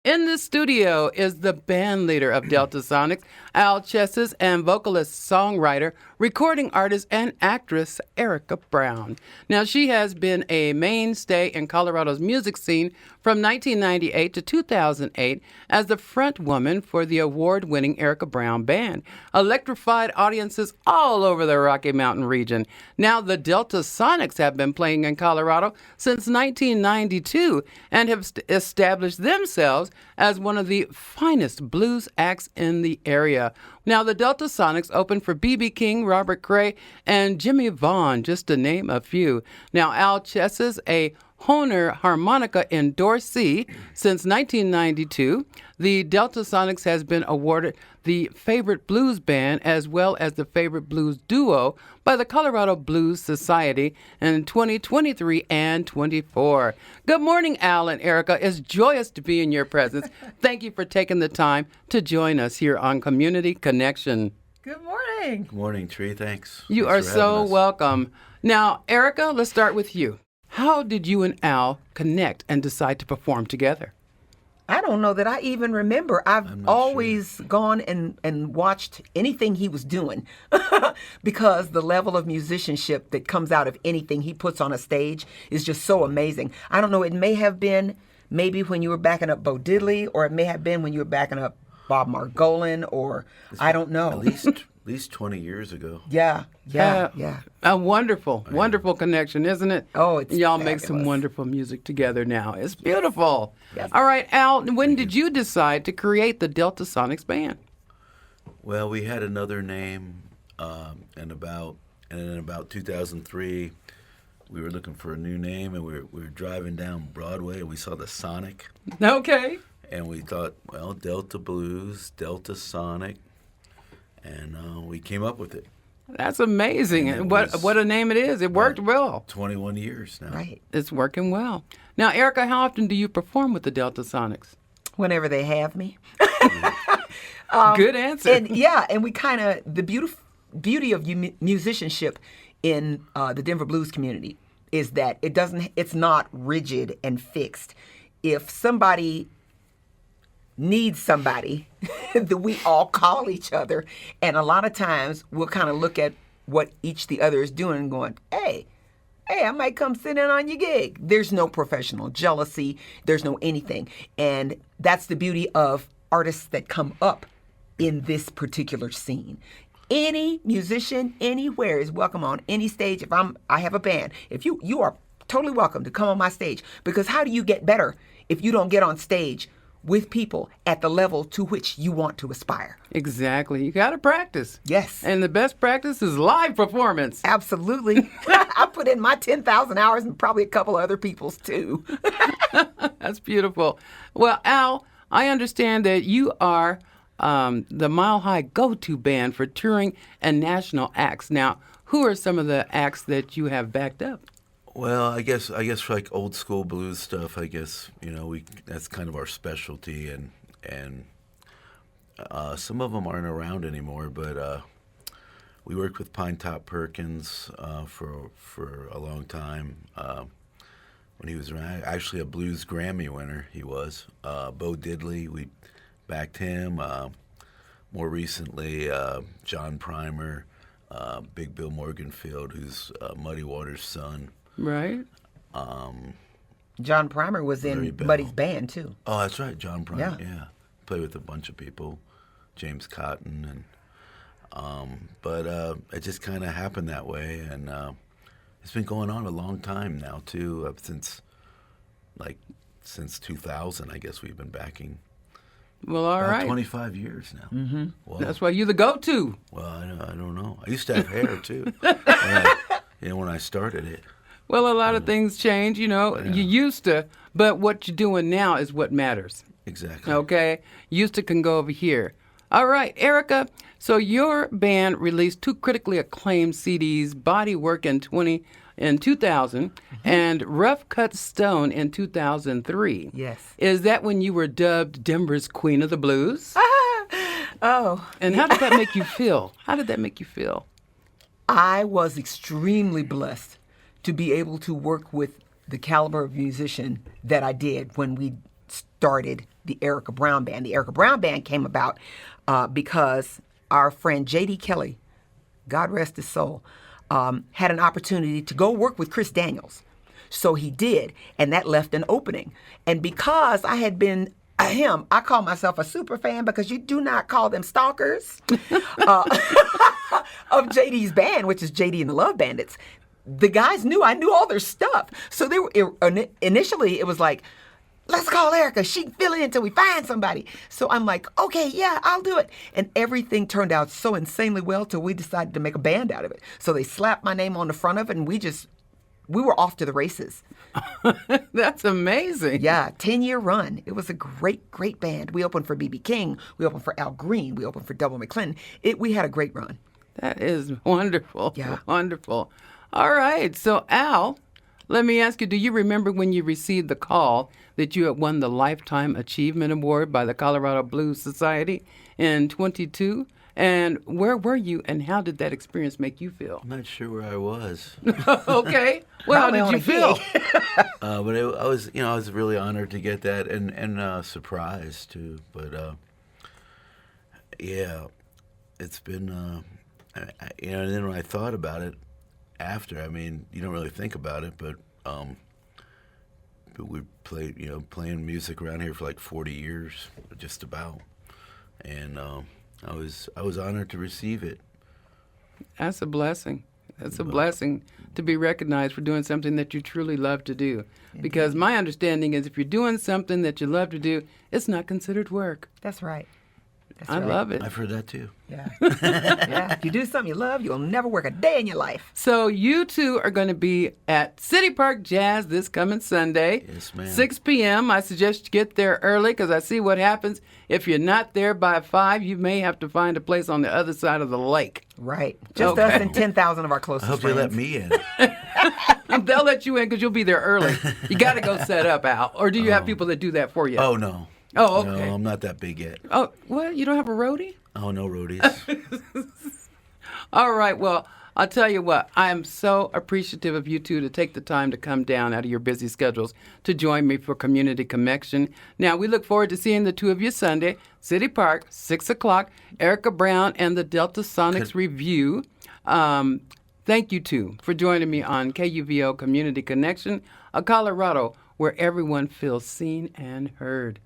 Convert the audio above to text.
In the studio is the band leader of Delta Sonics, Al Chesis, and vocalist, songwriter, recording artist, and actress Erica Brown. Now, she has been a mainstay in Colorado's music scene from 1998 to 2008 as the front woman for the award-winning Erica Brown Band, electrified audiences all over the Rocky Mountain region. Now, the Delta Sonics have been playing in Colorado since 1992 and have established themselves as one of the finest blues acts in the area. Now, the Delta Sonics opened for B.B. King, Robert Cray, and Jimmy Vaughn, just to name a few. Now, Al Chesis, a Hohner harmonica endorsee since 1992, the Delta Sonics has been awarded the Favorite Blues Band as well as the Favorite Blues Duo by the Colorado Blues Society in 2023 and 24. Good morning, Al and Erica. It's joyous to be in your presence. Thank you for taking the time to join us here on Community Connection. Good morning. Good morning, Tree. Thanks. You are so welcome. Now, Erica, let's start with you. How did you and Al connect and decide to perform together? I don't know that I even remember. I've always gone and watched anything he was doing because the level of musicianship that comes out of anything he puts on a stage is just so amazing. I don't know, it may have been maybe when you were backing up Bo Diddley, or it may have been when you were backing up Bob Margolin, or I don't know. At least 20 years ago. Yeah. A wonderful connection, isn't it? Oh, it's Y'all fabulous. make some wonderful music together now. It's beautiful. Yes. All right, Al, when did you decide to create the Delta Sonics Band? Well, we had another name, and in about 2003, we were looking for a new name, and we were driving down Broadway, and we saw the Sonic, Okay. and we thought, well, Delta Blues, Delta Sonic, and we came up with it. That's amazing. And it What a name it is. It worked well. 21 years now. Right. It's working well. Now, Erica, how often do you perform with the Delta Sonics? Whenever they have me. Good answer. And we kind of, the beauty of musicianship in the Denver blues community is that it's not rigid and fixed. If somebody needs somebody, that we all call each other, and a lot of times we'll kind of look at what each the other is doing and going, hey, I might come sit in on your gig. There's no professional jealousy. There's no anything. And that's the beauty of artists that come up in this particular scene. Any musician anywhere is welcome on any stage. If I have a band, if you are totally welcome to come on my stage, because how do you get better if you don't get on stage with people at the level to which you want to aspire? Exactly. You got to practice. Yes. And the best practice is live performance. Absolutely. I put in my 10,000 hours and probably a couple of other people's too. That's beautiful. Well, Al, I understand that you are the Mile High go-to band for touring and national acts. Now, who are some of the acts that you have backed up? Well, I guess for like old school blues stuff, I guess, that's kind of our specialty, and some of them aren't around anymore, but we worked with Pine Top Perkins for a long time. When he was actually a blues Grammy winner, he was. Bo Diddley, we backed him. More recently, John Primer, Big Bill Morganfield, who's Muddy Waters' son. Right. John Primer was in Buddy's band too. Oh, that's right, John Primer. Yeah. Played with a bunch of people, James Cotton, but it just kind of happened that way, and it's been going on a long time now too. Since 2000, I guess we've been backing. Well, all right. 25 years now. Mm-hmm. Well, That's why you're the go-to. Well, I don't know. I used to have hair too. When I started it. Well, a lot of things change, You used to, but what you're doing now is what matters. Exactly. Okay? Used to can go over here. All right, Erica, so your band released 2 critically acclaimed CDs, Bodywork in 2000 and Rough Cut Stone in 2003. Yes. Is that when you were dubbed Denver's Queen of the Blues? Oh. And how did that make you feel? I was extremely blessed to be able to work with the caliber of musician that I did when we started the Erica Brown Band. The Erica Brown Band came about because our friend J.D. Kelly, God rest his soul, had an opportunity to go work with Chris Daniels. So he did, and that left an opening. And because I had been him, I call myself a super fan because you do not call them stalkers of JD's band, which is JD and the Love Bandits. The guys knew I knew all their stuff. So they were, initially it was like, let's call Erica. She can fill in until we find somebody. So I'm like, okay, yeah, I'll do it. And everything turned out so insanely well till we decided to make a band out of it. So they slapped my name on the front of it, and we were off to the races. That's amazing. Yeah, 10-year run. It was a great, great band. We opened for B.B. King. We opened for Al Green. We opened for Double McClendon. We had a great run. That is wonderful. Yeah. Wonderful. All right. So, Al, let me ask you, do you remember when you received the call that you had won the Lifetime Achievement Award by the Colorado Blues Society in 22? And where were you, and how did that experience make you feel? I'm not sure where I was. Okay. Well, how did you feel? But I was really honored to get that, and surprised too. But yeah, it's been and then when I thought about it after, I mean, you don't really think about it, but we played, playing music around here for like 40 years, just about, and I was honored to receive it. That's a blessing. That's a blessing to be recognized for doing something that you truly love to do. Because my understanding is if you're doing something that you love to do, it's not considered work. That's right. I love it. I've heard that too. Yeah. Yeah. If you do something you love, you'll never work a day in your life. So you two are going to be at City Park Jazz this coming Sunday. Yes, ma'am. 6 p.m. I suggest you get there early because I see what happens. If you're not there by 5, you may have to find a place on the other side of the lake. Right. Just Okay. us and 10,000 of our I closest hope they friends. let me in. They'll let you in because you'll be there early. You got to go set up, Al. Or do you have people that do that for you? Oh no. Oh, okay. No, I'm not that big yet. Oh, what? You don't have a roadie? Oh, no roadies. All right. Well, I'll tell you what. I am so appreciative of you two to take the time to come down out of your busy schedules to join me for Community Connection. Now, we look forward to seeing the two of you Sunday, City Park, 6 o'clock, Erica Brown and the Delta Sonics Review. Thank you, two, for joining me on KUVO Community Connection, a Colorado where everyone feels seen and heard.